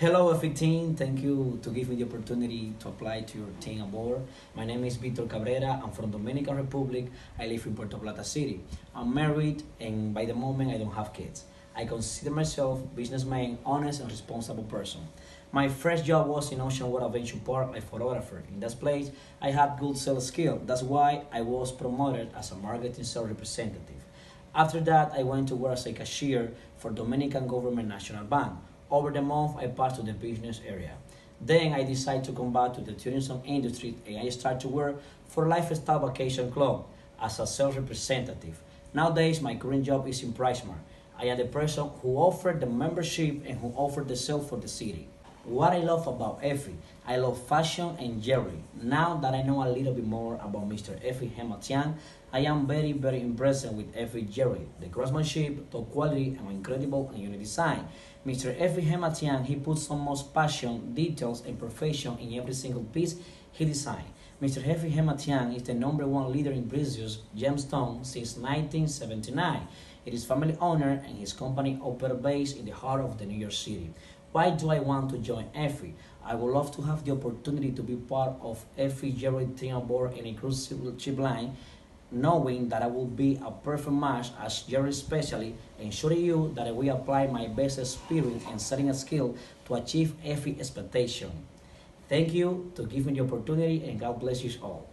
Hello, F15. Thank you to give me the opportunity to apply to your team aboard. My name is Victor Cabrera. I'm from Dominican Republic. I live in Puerto Plata City. I'm married, and by the moment, I don't have kids. I consider myself businessman, honest, and responsible person. My first job was in Ocean World Adventure Park, a photographer. In that place, I had good sales skill. That's why I was promoted as a marketing sales representative. After that, I went to work as a cashier for Dominican Government National Bank. Over the month, I passed to the business area. Then I decided to come back to the tourism industry and I started to work for Lifestyle Vacation Club as a sales representative. Nowadays, my current job is in PriceMart. I am the person who offered the membership and who offered the sale for the city. What I love about Effie, I love fashion and jewelry. Now that I know a little bit more about Mr. Effie Hematian, I am very impressed with Effie jewelry, the craftsmanship, top quality, and incredible and unique design. Mr. Effie Hematian, he puts so much passion, details, and perfection in every single piece he designed. Mr. Effie Hematian is the #1 leader in precious gemstone since 1979. It is family owned and his company operates based in the heart of the New York City. Why do I want to join Effie? I would love to have the opportunity to be part of Effie jewelry team aboard in a cruise ship line, knowing that I will be a perfect match as jewelry specialist, ensuring you that I will apply my best experience and setting a skill to achieve every expectation. Thank you to give me the opportunity and God bless you all.